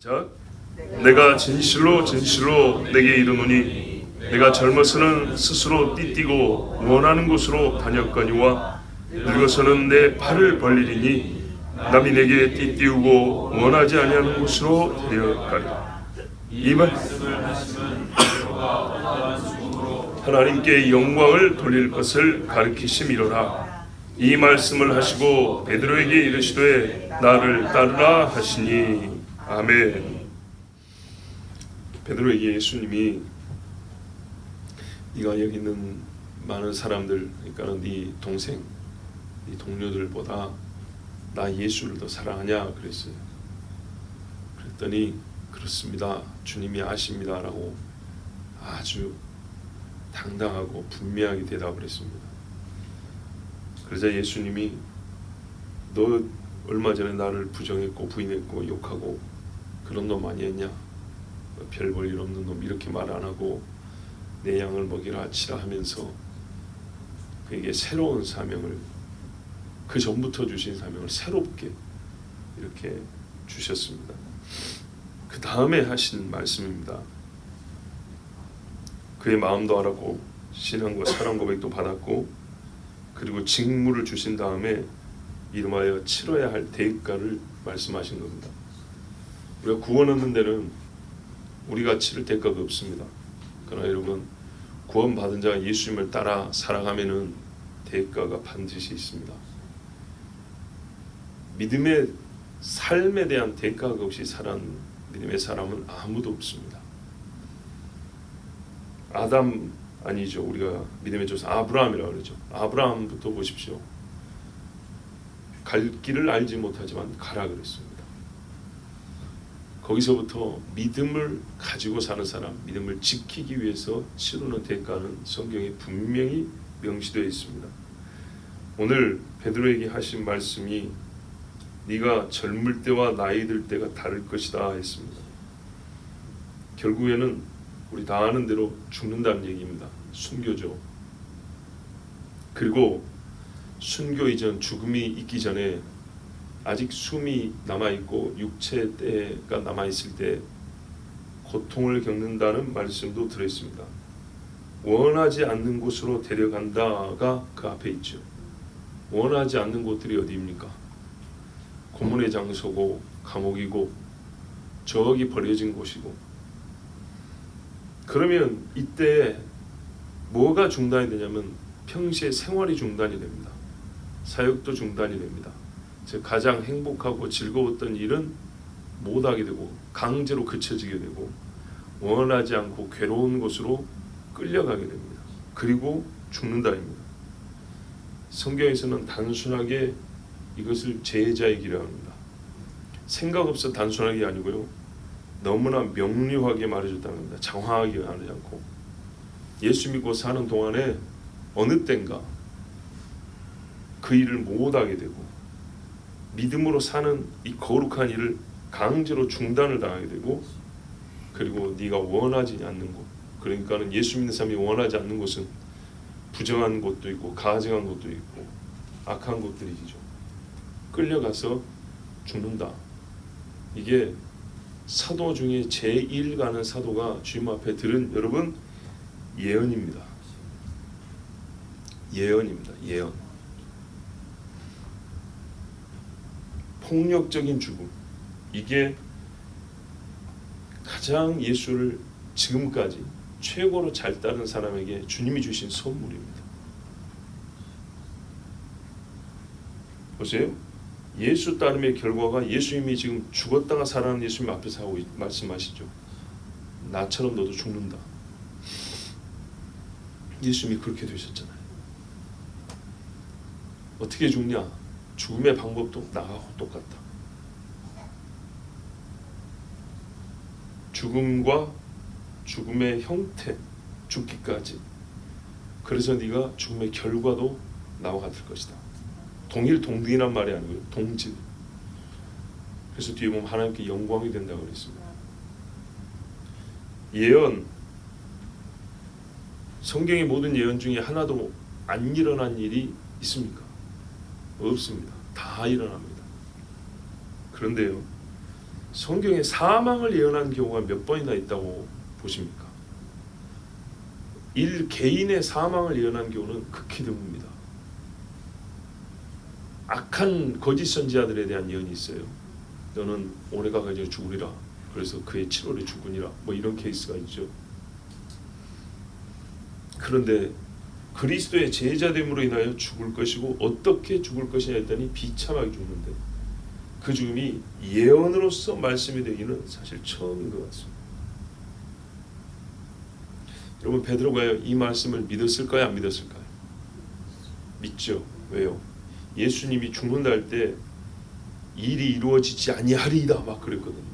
자, 내가 진실로 진실로 내게 이르노니 내가 젊어서는 스스로 띠띠고 원하는 곳으로 다녔거니와 늙어서는 내 팔을 벌리리니 남이 내게 띠띠우고 원하지 아니하는 곳으로 데려가리라. 이 말씀을 하시면 하나님께 영광을 돌릴 것을 가르치심이로라. 이 말씀을 하시고 베드로에게 이르시되 나를 따르라 하시니 아멘. 베드로에게 예수님이 네가 여기 있는 많은 사람들, 그러니까 네 동생, 네 동료들보다 나 예수를 더 사랑하냐 그랬어요. 그랬더니 그렇습니다, 주님이 아십니다 라고 아주 당당하고 분명하게 대답을 했습니다. 그러자 예수님이 너 얼마 전에 나를 부정했고 부인했고 욕하고 그런 놈 많이 했냐? 별 볼 일 없는 놈, 이렇게 말 안 하고 내 양을 먹이라 치라 하면서 그에게 새로운 사명을, 그 전부터 주신 사명을 새롭게 이렇게 주셨습니다. 그 다음에 하신 말씀입니다. 그의 마음도 알았고 신앙과 사랑 고백도 받았고 그리고 직무를 주신 다음에 이름하여 치러야 할 대가를 말씀하신 겁니다. 우리가 구원 얻는 데는 우리가 치를 대가가 없습니다. 그러나 여러분, 구원 받은 자가 예수님을 따라 살아가면은 대가가 반드시 있습니다. 믿음의 삶에 대한 대가가 없이 살아온 믿음의 사람은 아무도 없습니다. 아담 아니죠. 우리가 믿음의 조상 아브라함이라고 그러죠. 아브라함부터 보십시오. 갈 길을 알지 못하지만 가라 그랬습니다. 거기서부터 믿음을 가지고 사는 사람, 믿음을 지키기 위해서 치르는 대가는 성경에 분명히 명시되어 있습니다. 오늘 베드로에게 하신 말씀이 네가 젊을 때와 나이 들 때가 다를 것이다 했습니다. 결국에는 우리 다 아는 대로 죽는다는 얘기입니다. 순교죠. 그리고 순교 이전, 죽음이 있기 전에 아직 숨이 남아있고 육체 때가 남아있을 때 고통을 겪는다는 말씀도 들어있습니다. 원하지 않는 곳으로 데려간다가 그 앞에 있죠. 원하지 않는 곳들이 어디입니까? 고문의 장소고 감옥이고 저기 버려진 곳이고. 그러면 이때 뭐가 중단이 되냐면 평시에 생활이 중단이 됩니다. 사역도 중단이 됩니다. 즉 가장 행복하고 즐거웠던 일은 못하게 되고 강제로 그쳐지게 되고 원하지 않고 괴로운 곳으로 끌려가게 됩니다. 그리고 죽는다입니다. 성경에서는 단순하게 이것을 제자의 길이라고 합니다. 생각 없어 단순하게 아니고요, 너무나 명료하게 말해줬다는 겁니다. 장황하게 말하지 않고. 예수 믿고 사는 동안에 어느 땐가 그 일을 못하게 되고 믿음으로 사는 이 거룩한 일을 강제로 중단을 당하게 되고, 그리고 네가 원하지 않는 곳, 그러니까는 예수 믿는 사람이 원하지 않는 곳은 부정한 곳도 있고 가증한 곳도 있고 악한 곳들이죠. 끌려가서 죽는다. 이게 사도 중에 제1 가는 사도가 주님 앞에 들은, 여러분, 예언입니다. 예언입니다. 예언. 폭력적인 죽음, 이게 가장 예수를 지금까지 최고로 잘 따른 사람에게 주님이 주신 선물입니다. 보세요. 예수 따름의 결과가 예수님이 지금 죽었다가 살아난 예수님 앞에서 하고 말씀하시죠. 나처럼 너도 죽는다. 예수님이 그렇게 되셨잖아요. 어떻게 죽냐? 죽음의 방법도 나하고 똑같다. 죽음과 죽음의 형태, 죽기까지. 그래서 네가 죽음의 결과도 나와 같을 것이다. 동일동등이란 말이 아니고요, 동질. 그래서 뒤에 보면 하나님께 영광이 된다고 그랬습니다. 예언, 성경의 모든 예언 중에 하나도 안 일어난 일이 있습니까? 없습니다. 다 일어납니다. 그런데요, 성경에 사망을 예언한 경우가 몇 번이나 있다고 보십니까? 개인의 사망을 예언한 경우는 극히 드뭅니다. 악한 거짓 선지자들에 대한 예언이 있어요. 너는 오래가 가지고 죽으리라. 그래서 그의 7월에 죽으니라. 뭐 이런 케이스가 있죠. 그런데 그리스도의 제자됨으로 인하여 죽을 것이고 어떻게 죽을 것이냐 했더니 비참하게 죽는데 그 죽음이 예언으로서 말씀이 되기는 사실 처음인 것 같습니다. 여러분, 베드로가 이 말씀을 믿었을까요? 안 믿었을까요? 믿죠. 왜요? 예수님이 죽는다 할 때 일이 이루어지지 아니하리이다 막 그랬거든요.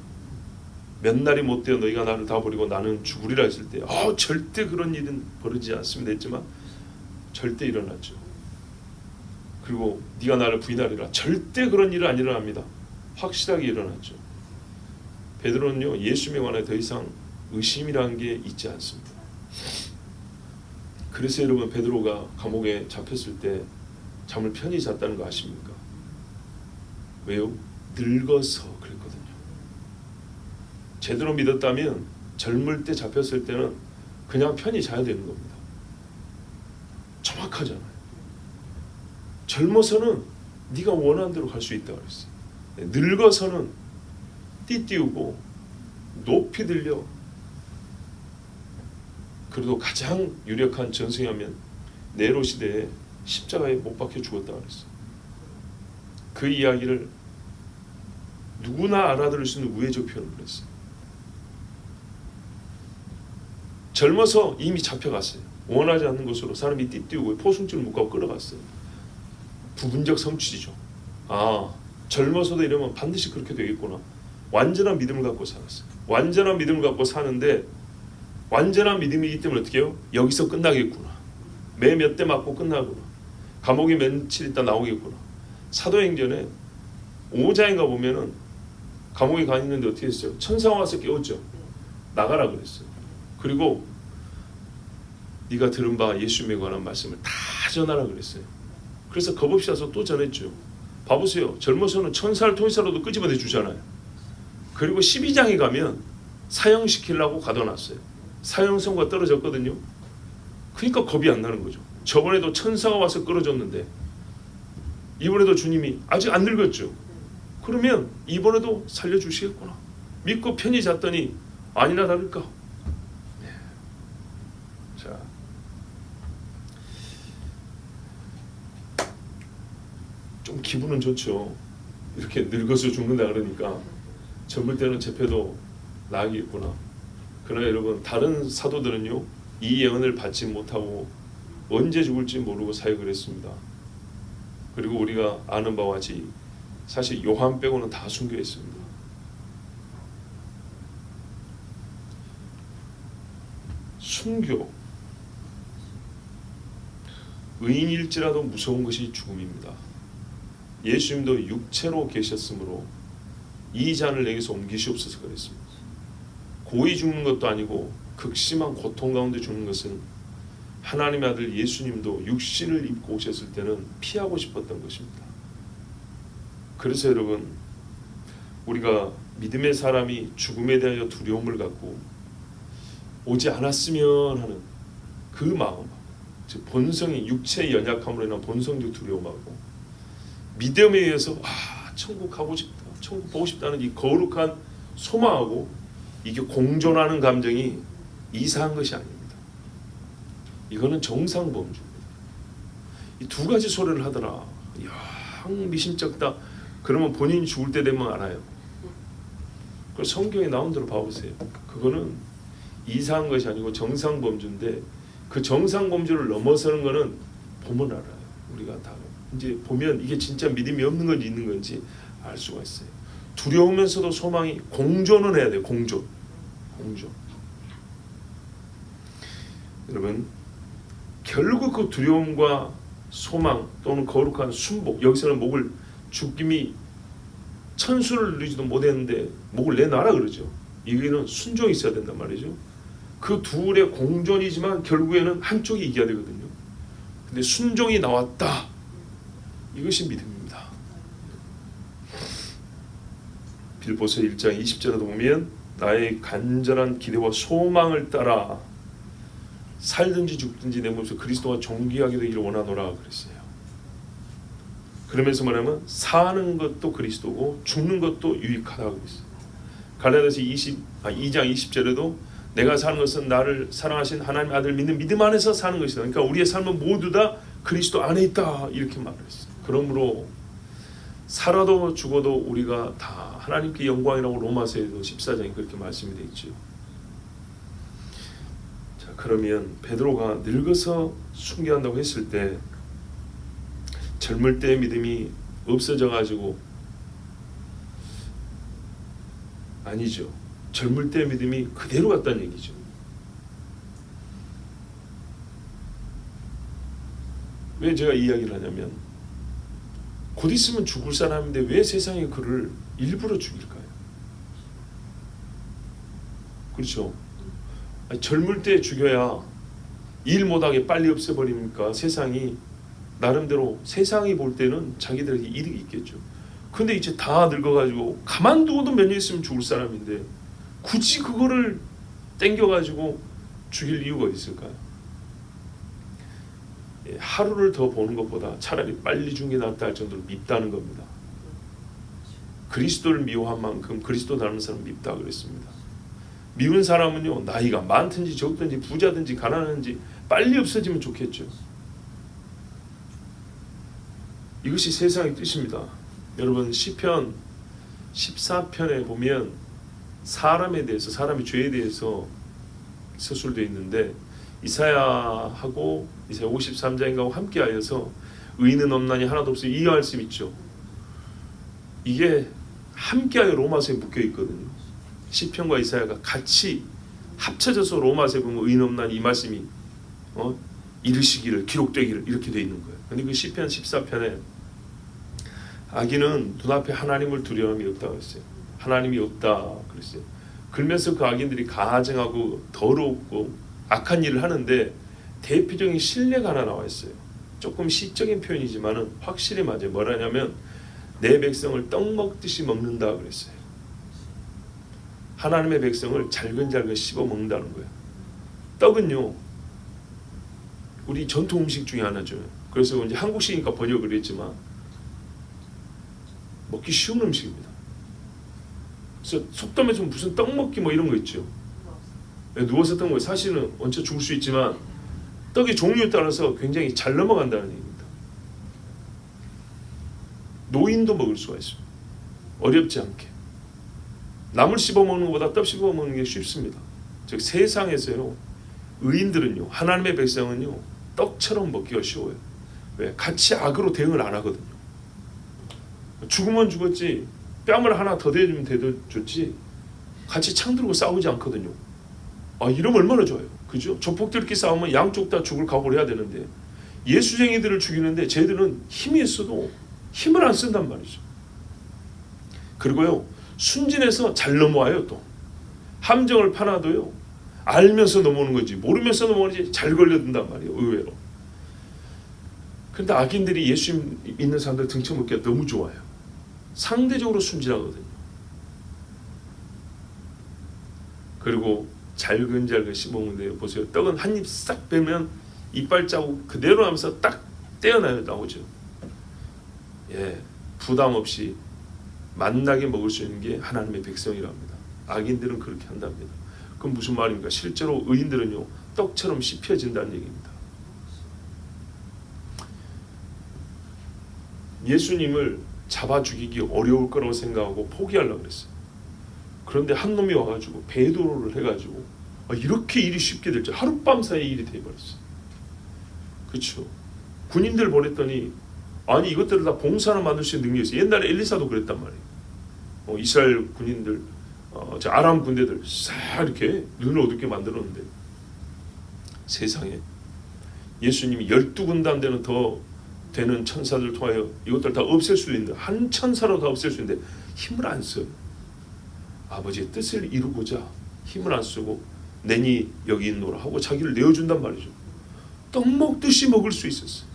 몇 날이 못 되어 너희가 나를 다 버리고 나는 죽으리라 했을 때 절대 그런 일은 벌어지지 않습니다 했지만 절대 일어났죠. 그리고 네가 나를 부인하리라, 절대 그런 일은 안 일어납니다. 확실하게 일어났죠. 베드로는요, 예수님에 관해 더 이상 의심이라는 게 있지 않습니다. 그래서 여러분, 베드로가 감옥에 잡혔을 때 잠을 편히 잤다는 거 아십니까? 왜요? 늙어서 그랬거든요. 제대로 믿었다면 젊을 때 잡혔을 때는 그냥 편히 자야 되는 겁니다. 정확하잖아요. 젊어서는 네가 원하는 대로 갈 수 있다고 그랬어요. 늙어서는 띠띠우고 높이 들려. 그래도 가장 유력한 전승이하면 네로 시대에 십자가에 못 박혀 죽었다고 그랬어요. 그 이야기를 누구나 알아들을 수 있는 우회적 표현을 했어요. 젊어서 이미 잡혀갔어요. 원하지 않는 곳으로 사람이 띠띠우고 포승줄을 묶고 끌어갔어요. 부분적 성취죠. 젊어서도 이러면 반드시 그렇게 되겠구나. 완전한 믿음을 갖고 살았어요. 완전한 믿음을 갖고 사는데 완전한 믿음이기 때문에 어떻게 해요? 여기서 끝나겠구나. 매 몇 대 맞고 끝나구나. 감옥에 며칠 있다 나오겠구나. 사도행전에 5장인가 보면은 감옥에 가 있는데 어떻게 했어요? 천사가 와서 깨웠죠. 나가라 그랬어요. 그리고 네가 들은 바 예수님에 관한 말씀을 다 전하라 그랬어요. 그래서 겁없이 와서 또 전했죠. 봐보세요. 젊어서는 천사를 통해서라도 끄집어내 주잖아요. 그리고 12장에 가면 사형시키려고 가둬놨어요. 사형선고가 떨어졌거든요. 그러니까 겁이 안 나는 거죠. 저번에도 천사가 와서 끌어줬는데 이번에도 주님이 아직 안 늙었죠. 그러면 이번에도 살려주시겠구나. 믿고 편히 잤더니 아니나 다를까. 자, 좀 기분은 좋죠. 이렇게 늙어서 죽는다 그러니까 젊을 때는 제패도 나겠구나. 그러나 여러분, 다른 사도들은요, 이 예언을 받지 못하고 언제 죽을지 모르고 사역을 했습니다. 그리고 우리가 아는 바와 같이 사실 요한 빼고는 다 순교했습니다. 순교, 의인일지라도 무서운 것이 죽음입니다. 예수님도 육체로 계셨으므로 이 잔을 내게서 옮기시옵소서 그랬습니다. 고이 죽는 것도 아니고 극심한 고통 가운데 죽는 것은 하나님의 아들 예수님도 육신을 입고 오셨을 때는 피하고 싶었던 것입니다. 그래서 여러분, 우리가 믿음의 사람이 죽음에 대하여 두려움을 갖고 오지 않았으면 하는 그 마음, 즉 본성이 육체의 연약함으로 인한 본성적 두려움하고 믿음에 의해서 천국 가고 싶다, 천국 보고 싶다는 이 거룩한 소망하고 이게 공존하는 감정이 이상한 것이 아닙니다. 이거는 정상범주입니다. 이 두 가지 소리를 하더라. 영 미심쩍다. 그러면 본인이 죽을 때 되면 알아요. 그 성경에 나온 대로 봐보세요. 그거는 이상한 것이 아니고 정상범주인데 그 정상범주를 넘어서는 거는 보면 알아요. 우리가 다 이제 보면 이게 진짜 믿음이 없는 건지 있는 건지 알 수가 있어요. 두려우면서도 소망이 공존은 해야 돼요. 공존. 여러분, 결국 그 두려움과 소망 또는 거룩한 순복, 여기서는 목을 죽임이 천수를 누리지도 못했는데 목을 내놔라 그러죠. 여기는 순종이 있어야 된단 말이죠. 그 둘의 공존이지만 결국에는 한쪽이 이겨야 되거든요. 근데 순종이 나왔다. 이것이 믿음입니다. 빌보서 1장 20절에도 보면 나의 간절한 기대와 소망을 따라 살든지 죽든지 내 몸에서 그리스도와 존귀하게 되기를 원하노라 그랬어요. 그러면서 말하면 사는 것도 그리스도고 죽는 것도 유익하다고 그랬어요. 갈라디아서 2장 20절에도 내가 사는 것은 나를 사랑하신 하나님의 아들 믿는 믿음 안에서 사는 것이다. 그러니까 우리의 삶은 모두 다 그리스도 안에 있다 이렇게 말했어요. 그러므로 살아도 죽어도 우리가 다 하나님께 영광이라고 로마서에도 14장에 그렇게 말씀이 되어 있죠. 자, 그러면 베드로가 늙어서 순교한다고 했을 때 젊을 때의 믿음이 없어져 가지고 아니죠. 젊을 때의 믿음이 그대로 갔다는 얘기죠. 왜 제가 이 이야기를 하냐면 곧 있으면 죽을 사람인데 왜 세상에 그를 일부러 죽일까요? 그렇죠. 아니, 젊을 때 죽여야 일 못하게 빨리 없애버리니까 세상이 나름대로 세상이 볼 때는 자기들에게 이득이 있겠죠. 근데 이제 다 늙어가지고 가만두고도 몇 년 있으면 죽을 사람인데 굳이 그거를 땡겨가지고 죽일 이유가 있을까요? 하루를 더 보는 것보다 차라리 빨리 죽는 게 낫다 할 정도로 밉다는 겁니다. 그리스도를 미워한 만큼 그리스도 닮은 사람 밉다 그랬습니다. 미운 사람은요 나이가 많든지 적든지 부자든지 가난한지 빨리 없어지면 좋겠죠. 이것이 세상의 뜻입니다. 여러분 시편 14편에 보면 사람에 대해서 사람의 죄에 대해서 서술되어 있는데 이사야하고 이사야 53장인가와 함께하여서 의인은 없나니 하나도 없어 이 말씀 있죠. 이게 함께하여 로마서에 묶여 있거든요. 시편과 이사야가 같이 합쳐져서 로마서에 보면 의인 없나니 이 말씀이 이르시기를 기록되기를 이렇게 되어 있는 거예요. 근데 그 시편 14편에 악인은 눈앞에 하나님을 두려움이 없다고 했어요. 하나님이 없다 그랬어요. 그러면서 그 악인들이 가증하고 더럽고 악한 일을 하는데 대표적인 신뢰가 하나 나와 있어요. 조금 시적인 표현이지만은 확실히 맞아요. 뭐라냐면 내 백성을 떡 먹듯이 먹는다 그랬어요. 하나님의 백성을 잘근잘근 씹어 먹는다는 거예요. 떡은요 우리 전통 음식 중에 하나죠. 그래서 이제 한국식이니까 번역을 했지만 먹기 쉬운 음식입니다. 그래서 속담에서 무슨 떡 먹기 뭐 이런 거 있죠. 누워서 떡 먹기 사실은 언제 죽을 수 있지만 떡의 종류에 따라서 굉장히 잘 넘어간다는 얘기입니다. 노인도 먹을 수가 있습니다. 어렵지 않게. 나물 씹어 먹는 것보다 떡 씹어 먹는 게 쉽습니다. 즉 세상에서요 의인들은요 하나님의 백성은요 떡처럼 먹기가 쉬워요. 왜? 같이 악으로 대응을 안 하거든요. 죽으면 죽었지 뺨을 하나 더 대주면 대줬지 같이 창 들고 싸우지 않거든요. 이러면 얼마나 좋아요. 그죠? 조폭들끼리 싸우면 양쪽 다 죽을 각오를 해야 되는데 예수쟁이들을 죽이는데 쟤들은 힘이 있어도 힘을 안 쓴단 말이죠. 그리고요 순진해서 잘 넘어와요. 또 함정을 파놔도요 알면서 넘어오는 거지 모르면서 넘어오는지 잘 걸려든단 말이에요. 의외로. 그런데 악인들이 예수 믿는 사람들 등쳐먹기가 너무 좋아요. 상대적으로 순진하거든요. 그리고 잘근잘근 씹어먹는데 보세요. 떡은 한 입 싹 빼면 이빨 자국 그대로 하면서 딱 떼어나요 나오죠. 예, 부담 없이 맛나게 먹을 수 있는 게 하나님의 백성이라 합니다. 악인들은 그렇게 한답니다. 그럼 무슨 말입니까? 실제로 의인들은요 떡처럼 씹혀진다는 얘기입니다. 예수님을 잡아 죽이기 어려울 거라고 생각하고 포기하려고 그랬어요. 그런데 한 놈이 와가지고 배도를 해가지고 이렇게 일이 쉽게 될지 하룻밤 사이에 일이 돼버렸어요. 그렇죠. 군인들 보냈더니 아니 이것들을 다 봉사로 만들 수 있는 능력이 있어요. 옛날에 엘리사도 그랬단 말이에요. 이스라엘 군인들 아람 군대들 싹 이렇게 눈을 어둡게 만들었는데 세상에 예수님이 12군단 되는 더 되는 천사들 통하여 이것들 다 없앨 수 있는데 한 천사로 다 없앨 수 있는데 힘을 안 써요. 아버지의 뜻을 이루고자 힘을 안 쓰고 내니 여기 있노라 하고 자기를 내어준단 말이죠. 떡 먹듯이 먹을 수 있었어요.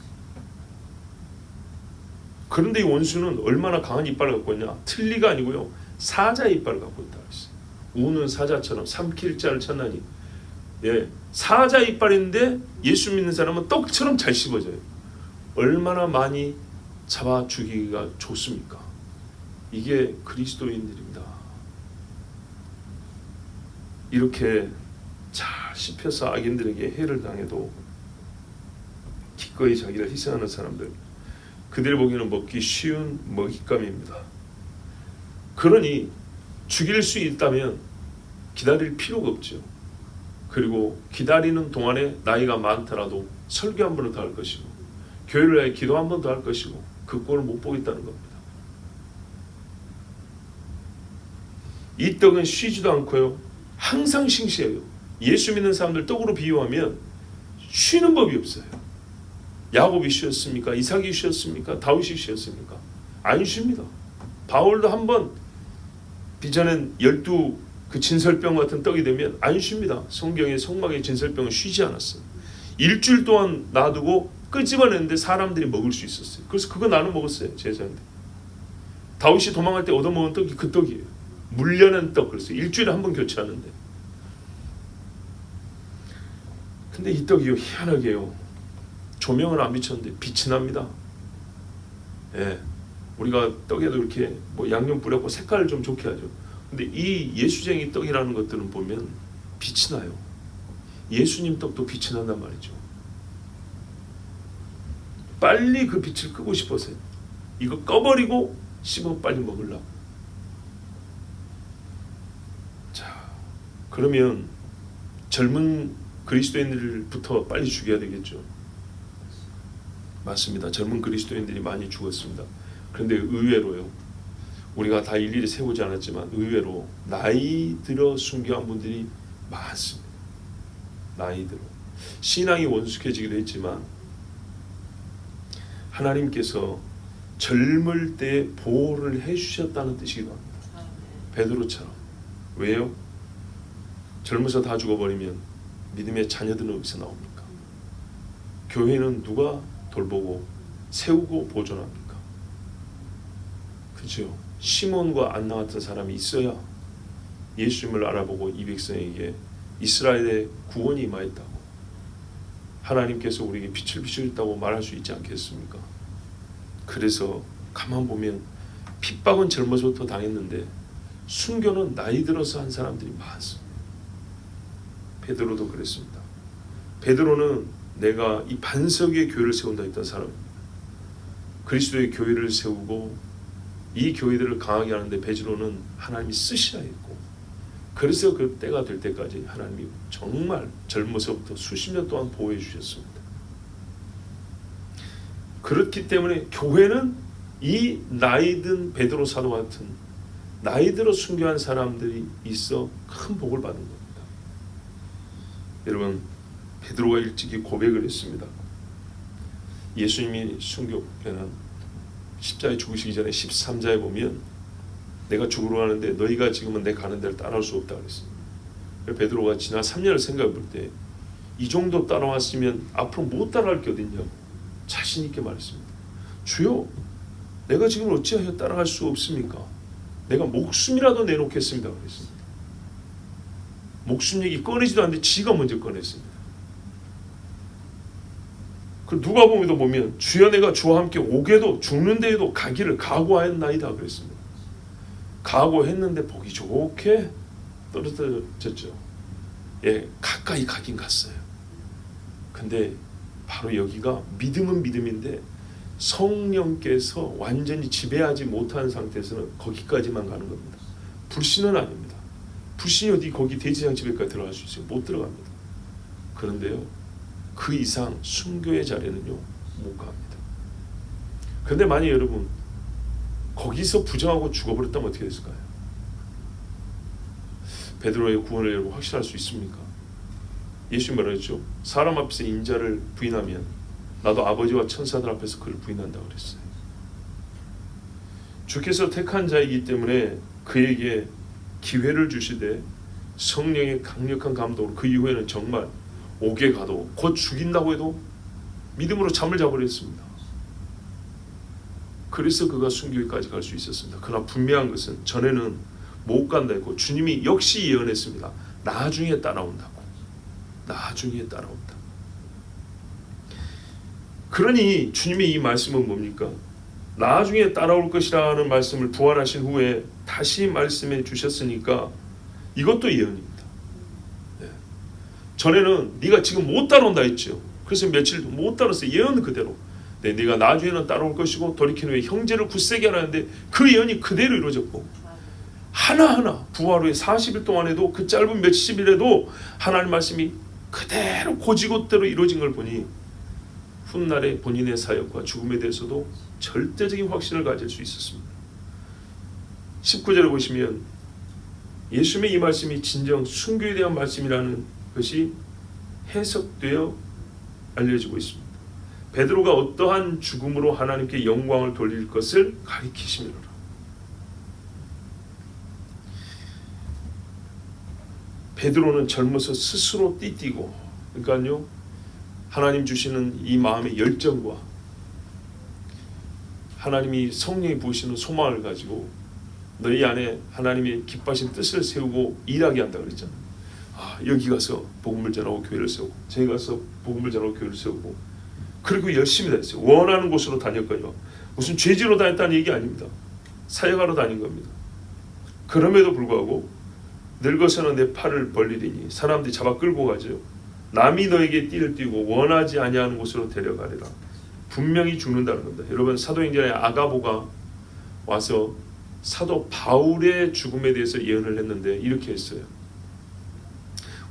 그런데 이 원수는 얼마나 강한 이빨을 갖고 있냐. 틀니가 아니고요 사자의 이빨을 갖고 있다 그랬어요. 우는 사자처럼 삼킬 자를 찾나니. 예, 사자 이빨인데 예수 믿는 사람은 떡처럼 잘 씹어져요. 얼마나 많이 잡아 죽이기가 좋습니까? 이게 그리스도인들입니다. 이렇게 잘 씹혀서 악인들에게 해를 당해도 기꺼이 자기를 희생하는 사람들, 그들 보기에는 먹기 쉬운 먹잇감입니다. 그러니 죽일 수 있다면 기다릴 필요가 없죠. 그리고 기다리는 동안에 나이가 많더라도 설교 한 번은 더 할 것이고 교회를 위해 기도 한 번 더 할 것이고 그 꼴을 못 보겠다는 겁니다. 이 떡은 쉬지도 않고요, 항상 싱싱해요. 예수 믿는 사람들 떡으로 비유하면 쉬는 법이 없어요. 야곱이 쉬었습니까? 이삭이 쉬었습니까? 다윗이 쉬었습니까? 안 쉽니다. 바울도 한번 비전엔 12 그 진설병 같은 떡이 되면 안 쉽니다. 성경의 성막의 진설병은 쉬지 않았어요. 일주일 동안 놔두고 끄집어냈는데 사람들이 먹을 수 있었어요. 그래서 그거 나눠 먹었어요. 제자인데. 다윗이 도망갈 때 얻어먹은 떡이 그 떡이에요. 물려낸 떡. 그래서 일주일에 한 번 교체하는데. 근데 이 떡이요, 희한하게요, 조명을 안 비쳤는데 빛이 납니다. 예, 우리가 떡에도 이렇게 뭐 양념 뿌렸고 색깔을 좀 좋게 하죠. 근데 이 예수쟁이 떡이라는 것들은 보면 빛이 나요. 예수님 떡도 빛이 난단 말이죠. 빨리 그 빛을 끄고 싶어서 이거 꺼버리고 씹어 빨리 먹으려고. 자, 그러면 젊은 그리스도인들부터 빨리 죽여야 되겠죠. 맞습니다. 젊은 그리스도인들이 많이 죽었습니다. 그런데 의외로요, 우리가 다 일일이 세우지 않았지만 의외로 나이 들어 순교한 분들이 많습니다. 나이 들어. 신앙이 원숙해지기도 했지만 하나님께서 젊을 때 보호를 해주셨다는 뜻이기도 합니다. 베드로처럼. 왜요? 젊어서 다 죽어버리면 믿음의 자녀들은 어디서 나옵니까? 교회는 누가 돌보고 세우고 보존합니까? 그죠? 시몬과 안나 같은 사람이 있어야 예수님을 알아보고 이 백성에게 이스라엘의 구원이 임하였다고, 하나님께서 우리에게 빛을 비추셨다고 말할 수 있지 않겠습니까? 그래서 가만 보면 핍박은 젊어서부터 당했는데 순교는 나이 들어서 한 사람들이 많습니다. 베드로도 그랬습니다. 베드로는 내가 이 반석 위에 교회를 세운다 했던 사람입니다. 그리스도의 교회를 세우고 이 교회들을 강하게 하는데 베드로는 하나님이 쓰시라 했고, 그래서 그 때가 될 때까지 하나님이 정말 젊어서부터 수십 년 동안 보호해 주셨습니다. 그렇기 때문에 교회는 이 나이든 베드로 사도 같은 나이 들어 순교한 사람들이 있어 큰 복을 받은 겁니다. 여러분, 베드로가 일찍이 고백을 했습니다. 예수님이 순교하는 십자가에 죽으시기 전에 13자에 보면 내가 죽으러 가는데 너희가 지금은 내 가는 데를 따라올 수 없다 그랬습니다. 베드로가 지난 3년을 생각해 볼 때 이 정도 따라왔으면 앞으로 못 따라갈 게 어딨냐고 자신 있게 말했습니다. 주여, 내가 지금 어찌하여 따라갈 수 없습니까? 내가 목숨이라도 내놓겠습니다 그랬습니다. 목숨 얘기 꺼내지도 않는데 지가 먼저 꺼냈습니다. 그 누가복음에도 보면 주여 내가 주와 함께 오게도 죽는 데에도 가기를 각오하였나이다 그랬습니다. 각오했는데 보기 좋게 떨어졌죠. 예, 가까이 가긴 갔어요. 근데 바로 여기가 믿음은 믿음인데 성령께서 완전히 지배하지 못한 상태에서는 거기까지만 가는 겁니다. 불신은 아닙니다. 불신이 어디 거기 대제사장 집에까지 들어갈 수 있어요? 못 들어갑니다. 그런데요, 그 이상 순교의 자리는요 못 갑니다. 그런데 만약 여러분 거기서 부정하고 죽어버렸다면 어떻게 됐을까요? 베드로의 구원을 여러분 확신할 수 있습니까? 예수님 말했죠. 사람 앞에서 인자를 부인하면 나도 아버지와 천사들 앞에서 그를 부인한다고 그랬어요. 주께서 택한 자이기 때문에 그에게 기회를 주시되 성령의 강력한 감동으로 그 이후에는 정말 옥에 가도 곧 죽인다고 해도 믿음으로 잠을 자버렸습니다. 그래서 그가 순교까지 갈 수 있었습니다. 그러나 분명한 것은 전에는 못 간다 했고 주님이 역시 예언했습니다. 나중에 따라온다고. 나중에 따라온다. 그러니 주님의 이 말씀은 뭡니까? 나중에 따라올 것이라는 말씀을 부활하신 후에 다시 말씀해 주셨으니까 이것도 예언입니다. 네. 전에는 네가 지금 못 따라온다 했죠. 그래서 며칠 못 따랐어요. 예언 그대로. 네, 네가 나중에는 따라올 것이고 돌이킨 후에 형제를 굳세게 하라는데 그 예언이 그대로 이루어졌고 하나하나 부활 후에 40일 동안에도 그 짧은 몇십일에도 하나님 말씀이 그대로 고지고대로 이루어진 걸 보니 훗날에 본인의 사역과 죽음에 대해서도 절대적인 확신을 가질 수 있었습니다. 19절을 보시면 예수님의 이 말씀이 진정 순교에 대한 말씀이라는 것이 해석되어 알려지고 있습니다. 베드로가 어떠한 죽음으로 하나님께 영광을 돌릴 것을 가리키시미로라. 베드로는 젊어서 스스로 띠띠고, 그러니까요 하나님 주시는 이 마음의 열정과 하나님이 성령이 부으시는 소망을 가지고 너희 안에 하나님의 기뻐하신 뜻을 세우고 일하게 한다 그랬잖아요. 여기 가서 복음을 전하고 교회를 세우고 저기 가서 복음을 전하고 교회를 세우고 그리고 열심히 다녔어요. 원하는 곳으로 다녔거든요. 무슨 죄지로 다녔다는 얘기 아닙니다. 사역하러 다닌 겁니다. 그럼에도 불구하고 늙어서는 내 팔을 벌리리니 사람들이 잡아 끌고 가죠. 남이 너에게 띠를 띠고 원하지 아니하는 곳으로 데려가리라. 분명히 죽는다는 겁니다. 여러분 사도행전에 아가보가 와서 사도 바울의 죽음에 대해서 예언을 했는데 이렇게 했어요.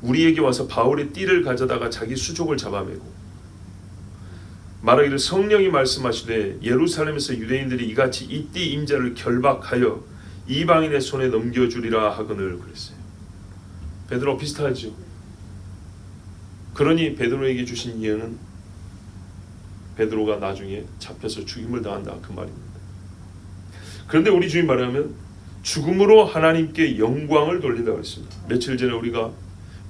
우리에게 와서 바울의 띠를 가져다가 자기 수족을 잡아매고 말하기를 성령이 말씀하시되 예루살렘에서 유대인들이 이같이 이 띠 임자를 결박하여 이방인의 손에 넘겨주리라 하거늘 그랬어요. 베드로 비슷하죠. 그러니 베드로에게 주신 예언은 베드로가 나중에 잡혀서 죽임을 당한다 그 말입니다. 그런데 우리 주님 말하면 죽음으로 하나님께 영광을 돌린다고 했습니다. 며칠 전에 우리가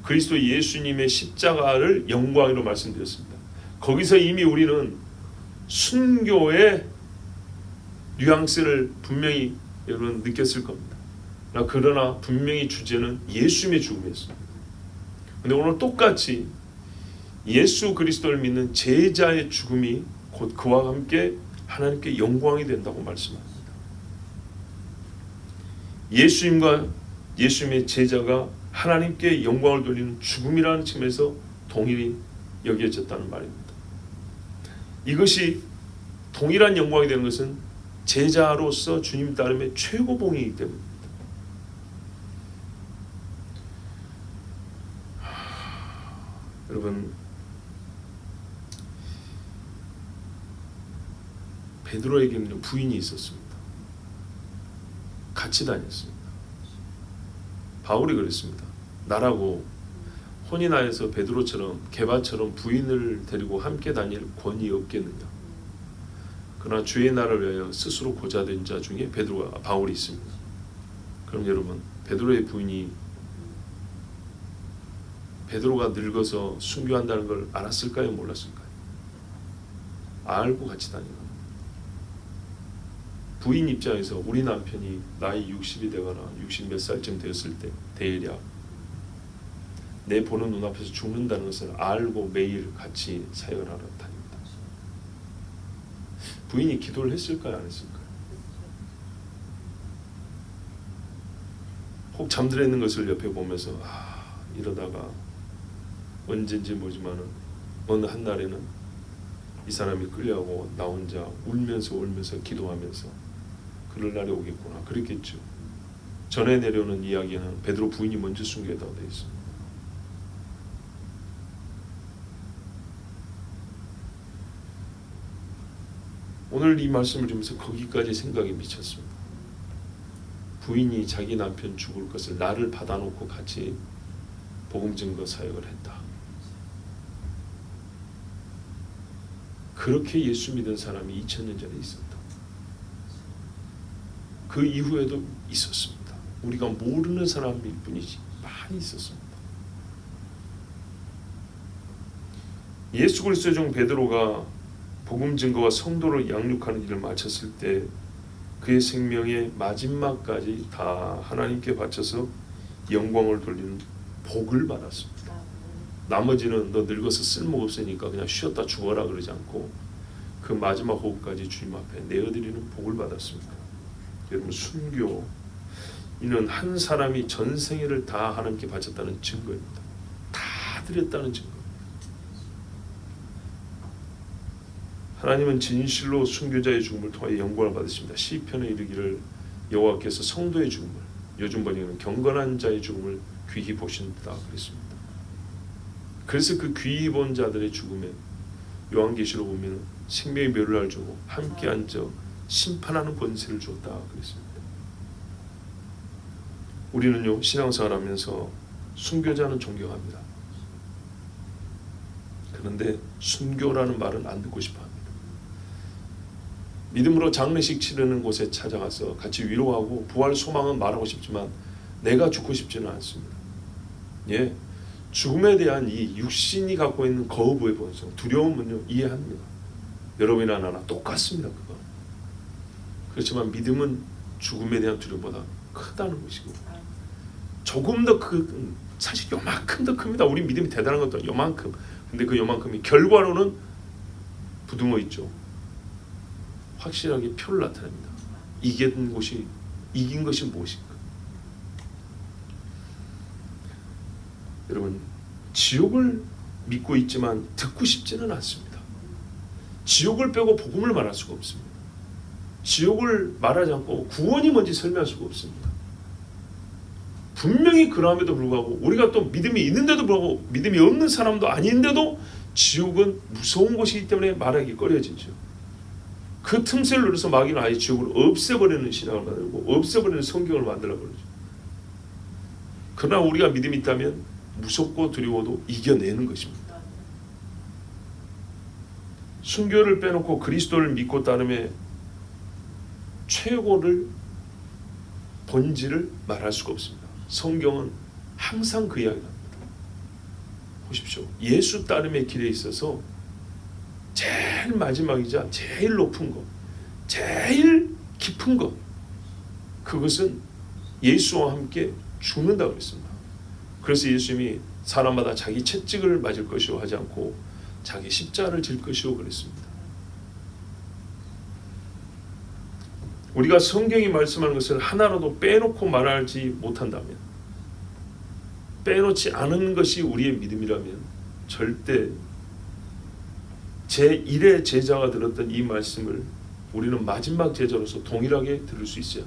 그리스도 예수님의 십자가를 영광으로 말씀드렸습니다. 거기서 이미 우리는 순교의 뉘앙스를 분명히 여러분 느꼈을 겁니다. 그러나 분명히 주제는 예수님의 죽음이었습니다. 그런데 오늘 똑같이 예수 그리스도를 믿는 제자의 죽음이 곧 그와 함께 하나님께 영광이 된다고 말씀합니다. 예수님과 예수님의 제자가 하나님께 영광을 돌리는 죽음이라는 측면에서 동일히 여겨졌다는 말입니다. 이것이 동일한 영광이 되는 것은 제자로서 주님 따름의 최고봉이기 때문입니다. 여러분 베드로에게는 부인이 있었습니다. 같이 다녔습니다. 바울이 그랬습니다. 나라고 혼인하여서 베드로처럼 게바처럼 부인을 데리고 함께 다닐 권위 없겠느냐. 그러나 주의 나라를 위하여 스스로 고자된 자 중에 바울이 있습니다. 그럼 여러분 베드로의 부인이 베드로가 늙어서 순교한다는 걸 알았을까요? 몰랐을까요? 알고 같이 다니는 겁니다. 부인 입장에서 우리 남편이 나이 60이 되거나 60 몇 살쯤 되었을 때 대략 내 보는 눈앞에서 죽는다는 것을 알고 매일 같이 사역을 하러 다닙니다. 부인이 기도를 했을까요? 안 했을까요? 혹 잠들어 있는 것을 옆에 보면서 이러다가 언젠지 모르지만은 어느 한 날에는 이 사람이 끌려가고 나 혼자 울면서 기도하면서 그럴 날이 오겠구나 그랬겠죠. 전에 내려오는 이야기는 베드로 부인이 먼저 순교했다고 되어 있습니다. 오늘 이 말씀을 들으면서 거기까지 생각이 미쳤습니다. 부인이 자기 남편 죽을 것을 나를 받아놓고 같이 복음 증거 사역을 했다. 그렇게 예수 믿은 사람이 2000년 전에 있었다. 그 이후에도 있었습니다. 우리가 모르는 사람일 뿐이지 많이 있었습니다. 예수 그리스도의 종 베드로가 복음 증거와 성도를 양육하는 일을 마쳤을 때 그의 생명의 마지막까지 다 하나님께 바쳐서 영광을 돌리는 복을 받았습니다. 나머지는 너 늙어서 쓸모가 없으니까 그냥 쉬었다 죽어라 그러지 않고 그 마지막 호흡까지 주님 앞에 내어드리는 복을 받았습니다. 여러분, 순교 이는 한 사람이 전생애를 다 하나님께 바쳤다는 증거입니다. 다 드렸다는 증거. 하나님은 진실로 순교자의 죽음을 통해 영광을 받으십니다. 시편에 이르기를 여호와께서 성도의 죽음을, 요즘 번역은 경건한 자의 죽음을 귀히 보신다 그랬습니다. 그래서 그 귀히 본 자들의 죽음에 요한계시록 보면 생명의 멸류관을 주고 함께 앉아 심판하는 권세를 줬다 그랬습니다. 우리는요, 신앙생활하면서 순교자는 존경합니다. 그런데 순교라는 말은 안 듣고 싶어합니다. 믿음으로 장례식 치르는 곳에 찾아가서 같이 위로하고 부활 소망은 말하고 싶지만 내가 죽고 싶지는 않습니다. 예, 죽음에 대한 이 육신이 갖고 있는 거부의 본성, 두려움은요, 이해합니다. 여러분이나 나나 똑같습니다. 그거. 그렇지만 믿음은 죽음에 대한 두려움보다 크다는 것이고, 조금 더 사실 요만큼 더 큽니다. 우리 믿음이 대단한 것도 요만큼. 근데 그 요만큼이 결과로는 부등호 있죠. 확실하게 표를 나타냅니다. 이긴 것이 무엇인가? 여러분, 지옥을 믿고 있지만 듣고 싶지는 않습니다. 지옥을 빼고 복음을 말할 수가 없습니다. 지옥을 말하지 않고 구원이 뭔지 설명할 수가 없습니다. 분명히 그럼에도 불구하고 우리가 또 믿음이 있는데도 불구하고 믿음이 없는 사람도 아닌데도 지옥은 무서운 곳이기 때문에 말하기 꺼려지죠. 그 틈새를 노려서 마귀는 아예 지옥을 없애버리는 신앙을 만들고 없애버리는 성경을 만들어 버리죠. 그러나 우리가 믿음이 있다면 무섭고 두려워도 이겨내는 것입니다. 순교를 빼놓고 그리스도를 믿고 따름에 최고를 본질을 말할 수가 없습니다. 성경은 항상 그 이야기를 합니다. 보십시오. 예수 따름의 길에 있어서 제일 마지막이자 제일 높은 것, 제일 깊은 것, 그것은 예수와 함께 죽는다고 했습니다. 그래서 예수님이 사람마다 자기 채찍을 맞을 것이요 하지 않고 자기 십자가를 질 것이요 그랬습니다. 우리가 성경이 말씀하는 것을 하나라도 빼놓고 말하지 못한다면, 빼놓지 않은 것이 우리의 믿음이라면 절대 제1의 제자가 들었던 이 말씀을 우리는 마지막 제자로서 동일하게 들을 수 있어요.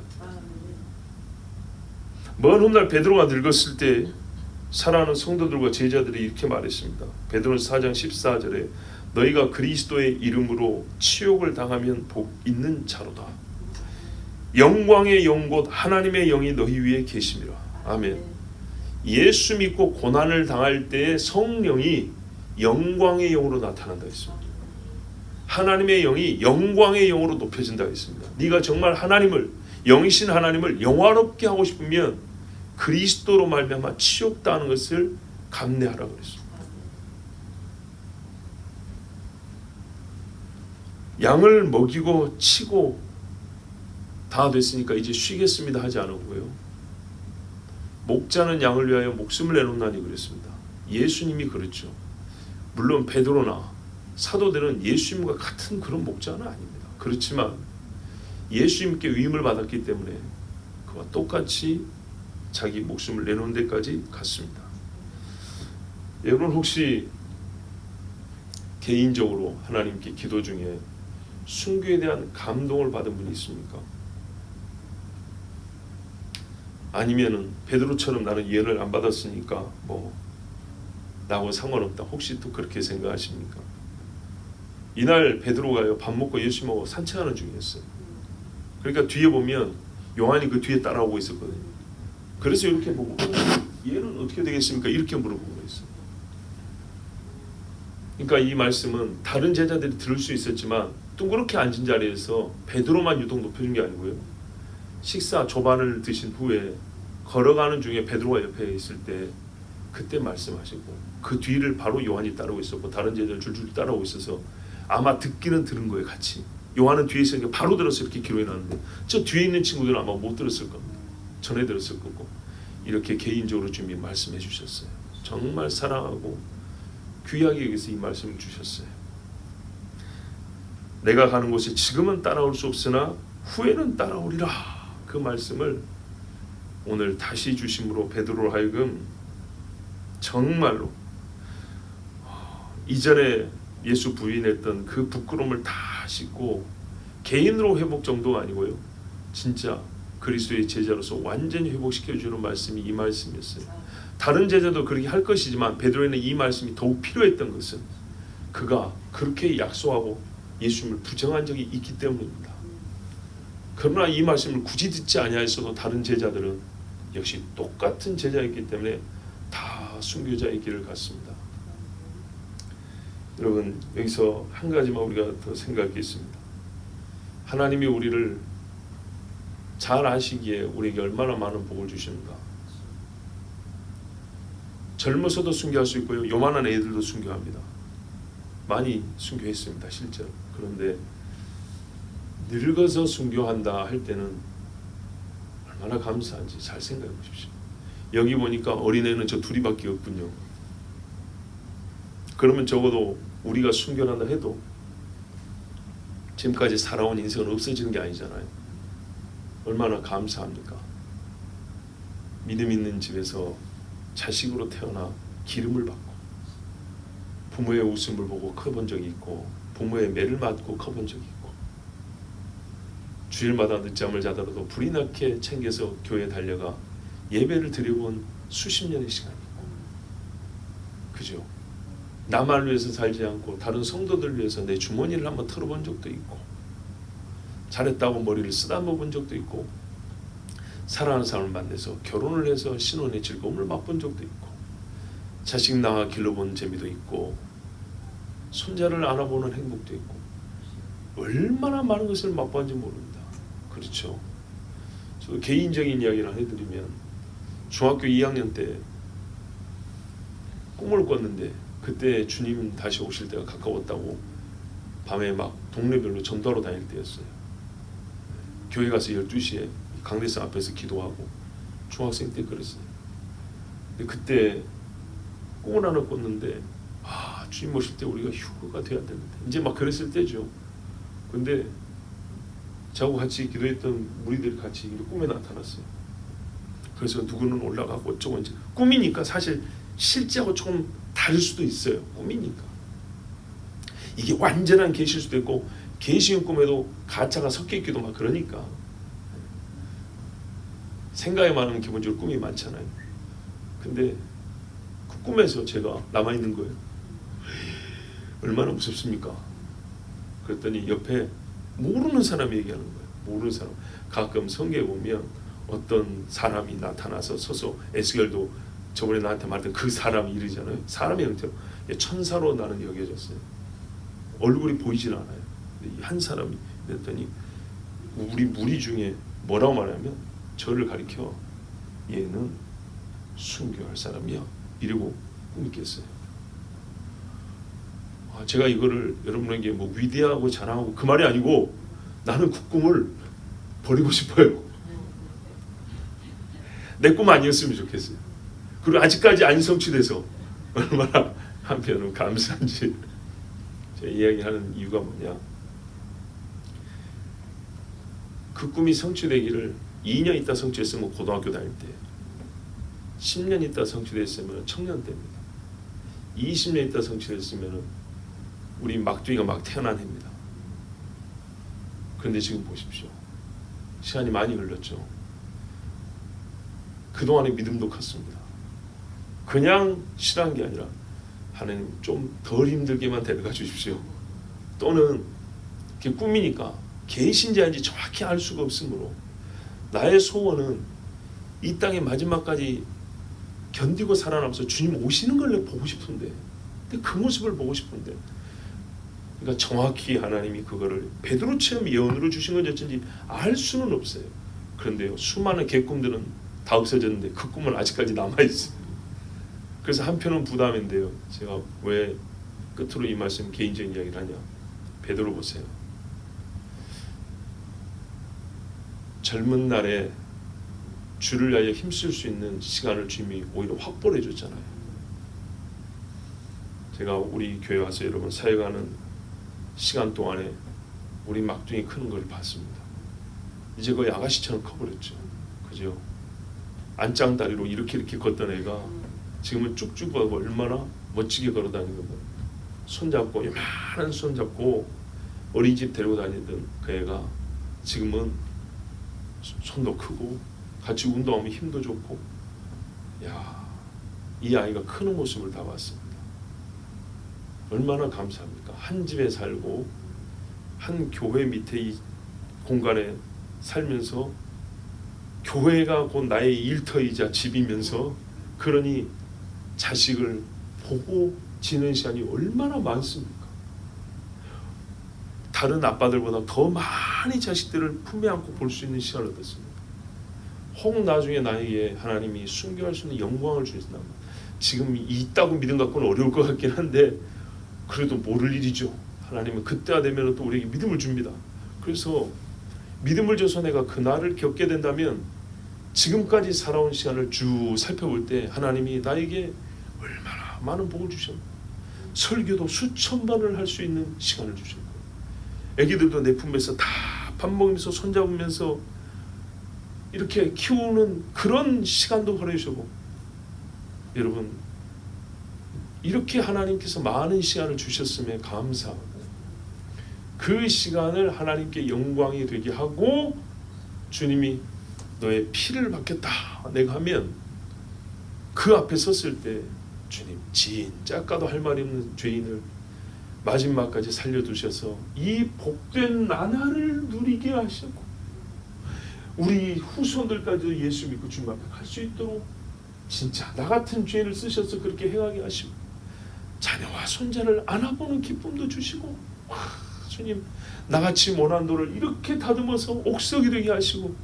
먼 훗날 베드로가 늙었을 때 사랑하는 성도들과 제자들이 이렇게 말했습니다. 베드로는 4장 14절에 너희가 그리스도의 이름으로 치욕을 당하면 복 있는 자로다. 영광의 영 곧 하나님의 영이 너희 위에 계심이라. 아멘. 예수 믿고 고난을 당할 때에 성령이 영광의 영으로 나타난다 했습니다. 하나님의 영이 영광의 영으로 높여진다 했습니다. 네가 정말 하나님을, 영이신 하나님을 영화롭게 하고 싶으면 그리스도로 말미암아 치욕당하는 것을 감내하라고 그랬습니다. 양을 먹이고 치고 다 됐으니까 이제 쉬겠습니다 하지 않았고요. 목자는 양을 위하여 목숨을 내놓나니 그랬습니다. 예수님이 그렇죠. 물론 베드로나 사도들은 예수님과 같은 그런 목자는 아닙니다. 그렇지만 예수님께 위임을 받았기 때문에 그와 똑같이 자기 목숨을 내놓은 데까지 갔습니다. 여러분, 혹시 개인적으로 하나님께 기도 중에 순교에 대한 감동을 받은 분이 있습니까? 아니면은 베드로처럼 나는 예를 안 받았으니까 뭐 나하고 상관없다, 혹시 또 그렇게 생각하십니까? 이날 베드로가요, 밥 먹고 예수님하고 산책하는 중이었어요. 그러니까 뒤에 보면 요한이 그 뒤에 따라오고 있었거든요. 그래서 이렇게 보고 얘는 어떻게 되겠습니까? 이렇게 물어보고 있어요. 그러니까 이 말씀은 다른 제자들이 들을 수 있었지만 둥그렇게 앉은 자리에서 베드로만 유독 높여준 게 아니고요. 식사 조반을 드신 후에 걸어가는 중에 베드로가 옆에 있을 때 그때 말씀하시고 그 뒤를 바로 요한이 따르고 있었고 다른 제자들 줄줄 따라오고 있어서 아마 듣기는 들은 거예요, 같이. 요한은 뒤에 있으니까 바로 들어서 이렇게 기록해 놨는데 저 뒤에 있는 친구들은 아마 못 들었을 겁니다. 전에 들었을 거고. 이렇게 개인적으로 주님이 말씀해 주셨어요. 정말 사랑하고 귀하게 여기서 이 말씀을 주셨어요. 내가 가는 곳에 지금은 따라올 수 없으나 후에는 따라오리라. 그 말씀을 오늘 다시 주심으로 베드로로 하여금 정말로 이전에 예수 부인했던 그 부끄러움을 다 씻고 개인으로 회복 정도가 아니고요, 진짜 그리스도의 제자로서 완전히 회복시켜주는 말씀이 이 말씀이었어요. 다른 제자도 그렇게 할 것이지만 베드로에는 이 말씀이 더욱 필요했던 것은 그가 그렇게 약속하고 예수님을 부정한 적이 있기 때문입니다. 그러나 이 말씀을 굳이 듣지 아니하였어도 다른 제자들은 역시 똑같은 제자였기 때문에 다 순교자의 길을 갔습니다. 여러분, 여기서 한 가지만 우리가 더 생각했습니다. 하나님이 우리를 잘 아시기에 우리에게 얼마나 많은 복을 주시는가. 젊어서도 순교할 수 있고요, 요만한 애들도 순교합니다. 많이 순교했습니다, 실제로. 그런데 늙어서 순교한다 할 때는 얼마나 감사한지 잘 생각해 보십시오. 여기 보니까 어린애는 저 둘이밖에 없군요. 그러면 적어도 우리가 순교한다 해도 지금까지 살아온 인생은 없어지는 게 아니잖아요. 얼마나 감사합니까? 믿음 있는 집에서 자식으로 태어나 기름을 받고 부모의 웃음을 보고 커본 적이 있고 부모의 매를 맞고 커본 적이 있고 주일마다 늦잠을 자더라도 불이 나게 챙겨서 교회에 달려가 예배를 드려본 수십 년의 시간이 있고, 그죠? 나만 위해서 살지 않고 다른 성도들 위해서 내 주머니를 한번 털어본 적도 있고, 잘했다고 머리를 쓰다듬어 본 적도 있고, 사랑하는 사람을 만나서 결혼을 해서 신혼의 즐거움을 맛본 적도 있고, 자식 낳아 길러본 재미도 있고, 손자를 안아보는 행복도 있고, 얼마나 많은 것을 맛봤는지 모릅니다. 그렇죠? 저 개인적인 이야기를 해드리면 중학교 2학년 때 꿈을 꿨는데 그때 주님 다시 오실 때가 가까웠다고 밤에 막 동네별로 전도하러 다닐 때였어요. 교회 가서 12시에 강대상 앞에서 기도하고 중학생 때 그랬어요. 근데 그때 꿈을 하나 꿨는데 주님 오실 때 우리가 휴거가 돼야 되는데 이제 막 그랬을 때죠. 근데 저하고 같이 기도했던 무리들이 같이 꿈에 나타났어요. 그래서 누구는 올라가고 어쩌고 이제 꿈이니까 사실 실제하고 조금 다를 수도 있어요. 꿈이니까. 이게 완전한 계시일 수도 있고 계시인 꿈에도 가짜가 섞여 있기도 막 그러니까. 생각이 많으면 기본적으로 꿈이 많잖아요. 근데 그 꿈에서 제가 남아있는 거예요. 얼마나 무섭습니까? 그랬더니 옆에 모르는 사람이 얘기하는 거예요. 모르는 사람. 가끔 성경에 보면 어떤 사람이 나타나서 서서 에스겔도 저번에 나한테 말했던 그 사람이 이러잖아요. 사람의 형태로 천사로 나는 여겨졌어요. 얼굴이 보이질 않아요. 한 사람이 그랬더니 우리 무리 중에 뭐라고 말하면 저를 가리켜 얘는 순교할 사람이야 이러고 꿈이 깼어요. 제가 이거를 여러분에게 뭐 위대하고 자랑하고 그 말이 아니고 나는 그 꿈을 버리고 싶어요. 내 꿈 아니었으면 좋겠어요. 그리고 아직까지 안 성취돼서 얼마나 한편은 감사한지 제가 이야기하는 이유가 뭐냐, 그 꿈이 성취되기를 2년 있다 성취했으면 고등학교 다닐 때, 10년 있다 성취됐으면 청년 때입니다. 20년 있다 성취됐으면 우리 막둥이가 막 태어난 해입니다. 그런데 지금 보십시오. 시간이 많이 흘렀죠. 그동안의 믿음도 컸습니다. 그냥 싫어한 게 아니라 하나님 좀 덜 힘들게만 데려가 주십시오. 또는 그게 꿈이니까 계신지 아닌지 정확히 알 수가 없으므로 나의 소원은 이 땅의 마지막까지 견디고 살아남아서 주님 오시는 걸 보고 싶은데, 근데 그 모습을 보고 싶은데, 그러니까 정확히 하나님이 그거를 베드로처럼 예언으로 주신 건지 어쩐지 알 수는 없어요. 그런데요, 수많은 개꿈들은 다 없어졌는데 그 꿈은 아직까지 남아있어요. 그래서 한편은 부담인데요, 제가 왜 끝으로 이 말씀 개인적인 이야기를 하냐, 베드로 보세요. 젊은 날에 주를 위하여 힘쓸 수 있는 시간을 주님이 오히려 확보해 줬잖아요. 제가 우리 교회 와서 여러분 사역하는 시간 동안에 우리 막둥이 크는 걸 봤습니다. 이제 거의 아가씨처럼 커버렸죠. 그죠? 안짱다리로 이렇게 걷던 애가 지금은 쭉쭉 가고 얼마나 멋지게 걸어다니는 거예요. 손잡고 요만한 손잡고 어린이집 데리고 다니던 그 애가 지금은 손도 크고 같이 운동하면 힘도 좋고, 야, 이 아이가 크는 모습을 다 봤습니다. 얼마나 감사합니까? 한 집에 살고 한 교회 밑에 이 공간에 살면서 교회가 곧 나의 일터이자 집이면서, 그러니 자식을 보고 지는 시간이 얼마나 많습니까? 다른 아빠들보다 더 많이 자식들을 품에 안고 볼 수 있는 시간을 얻었습니다. 혹 나중에 나에게 하나님이 순교할 수 있는 영광을 주신다면, 지금 있다고 믿음 갖고는 어려울 것 같긴 한데 그래도 모를 일이죠. 하나님은 그때가 되면 또 우리에게 믿음을 줍니다. 그래서 믿음을 줘서 내가 그날을 겪게 된다면 지금까지 살아온 시간을 쭉 살펴볼 때 하나님이 나에게 얼마나 많은 복을 주셨나. 설교도 수천 번을 할 수 있는 시간을 주셨고, 애기들도 내 품에서 다 밥 먹으면서 손잡으면서 이렇게 키우는 그런 시간도 보내주시고, 여러분 이렇게 하나님께서 많은 시간을 주셨음에 감사하고, 그 시간을 하나님께 영광이 되게 하고 주님이 너의 피를 받겠다 내가 하면, 그 앞에 섰을 때 주님 진짜 아까도 할 말이 없는 죄인을 마지막까지 살려두셔서 이 복된 나날을 누리게 하시고, 우리 후손들까지도 예수 믿고 주님 앞에 갈 수 있도록 진짜 나 같은 죄인을 쓰셔서 그렇게 행하게 하시고, 자녀와 손자를 안아보는 기쁨도 주시고, 주님 나같이 모난 돌을 이렇게 다듬어서 옥석이 되게 하시고,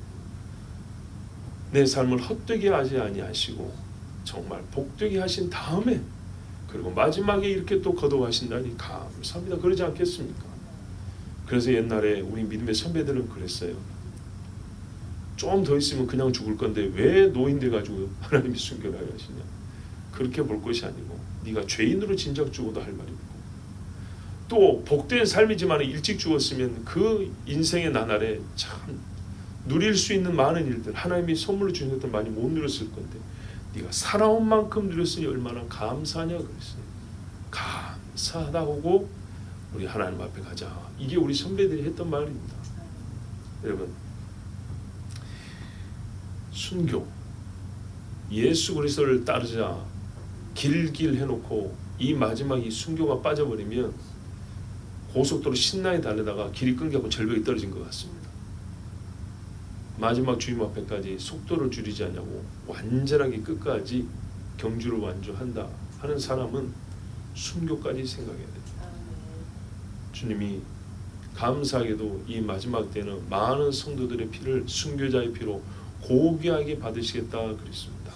내 삶을 헛되게 하지 아니하시고 정말 복되게 하신 다음에, 그리고 마지막에 이렇게 또 거둬가신다니 감사합니다. 그러지 않겠습니까? 그래서 옛날에 우리 믿음의 선배들은 그랬어요. 좀 더 있으면 그냥 죽을 건데 왜 노인 돼가지고 하나님이 순교를 하시냐. 그렇게 볼 것이 아니고 네가 죄인으로 진작 죽어도 할 말이 없고, 또 복된 삶이지만 일찍 죽었으면 그 인생의 나날에 참 누릴 수 있는 많은 일들, 하나님이 선물로 주신 것들 많이 못 누렸을 건데 네가 살아온 만큼 누렸으니 얼마나 감사하냐 그랬어요. 감사하다고 우리 하나님 앞에 가자. 이게 우리 선배들이 했던 말입니다. 여러분, 순교, 예수 그리스도를 따르자 길길 해놓고 이 마지막 이 순교가 빠져버리면 고속도로 신나게 달리다가 길이 끊겨고 절벽이 떨어진 것 같습니다. 마지막 주님 앞에까지 속도를 줄이지 않냐고 완전하게 끝까지 경주를 완주한다 하는 사람은 순교까지 생각해야 됩니다. 주님이 감사하게도 이 마지막 때는 많은 성도들의 피를 순교자의 피로 고귀하게 받으시겠다 그랬습니다.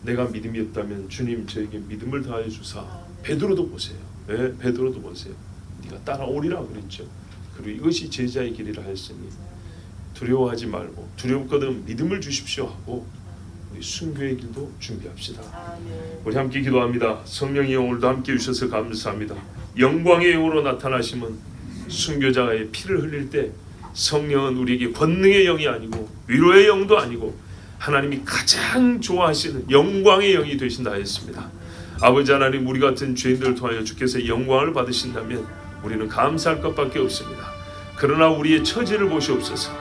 내가 믿음이 없다면 주님 저에게 믿음을 더하여 주사. 베드로도 보세요. 네, 베드로도 보세요. 네가 따라오리라 그랬죠. 그리고 이것이 제자의 길이라 하였으니 두려워하지 말고 두렵거든 믿음을 주십시오 하고 우리 순교의 길도 준비합시다. 우리 함께 기도합니다. 성령이 오늘도 함께 주셔서 감사합니다. 영광의 영으로 나타나심은 순교자의 피를 흘릴 때 성령은 우리에게 권능의 영이 아니고 위로의 영도 아니고 하나님이 가장 좋아하시는 영광의 영이 되신다 했습니다. 아버지 하나님, 우리 같은 죄인들을 통하여 주께서 영광을 받으신다면 우리는 감사할 것밖에 없습니다. 그러나 우리의 처지를 보시옵소서.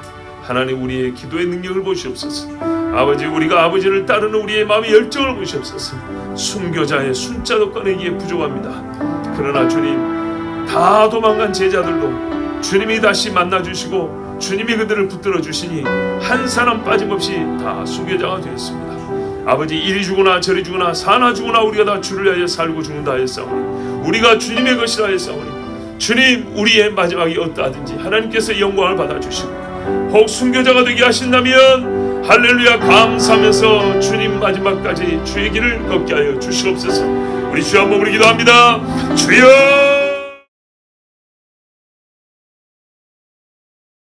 하나님, 우리의 기도의 능력을 보시옵소서. 아버지, 우리가 아버지를 따르는 우리의 마음의 열정을 보시옵소서. 순교자의 숫자도 꺼내기에 부족합니다. 그러나 주님, 다 도망간 제자들도 주님이 다시 만나주시고 주님이 그들을 붙들어 주시니 한 사람 빠짐없이 다 순교자가 되었습니다. 아버지, 이리 죽으나 저리 죽으나 사나 죽으나 우리가 다 주를 위하여 살고 죽는다 하였사오니 우리가 주님의 것이라 하였사오니 주님, 우리의 마지막이 어떠하든지 하나님께서 영광을 받아주시고 혹 순교자가 되게 하신다면 할렐루야 감사하면서 주님 마지막까지 주의 길을 걷게 하여 주시옵소서. 우리 주 한번 우리 기도합니다. 주여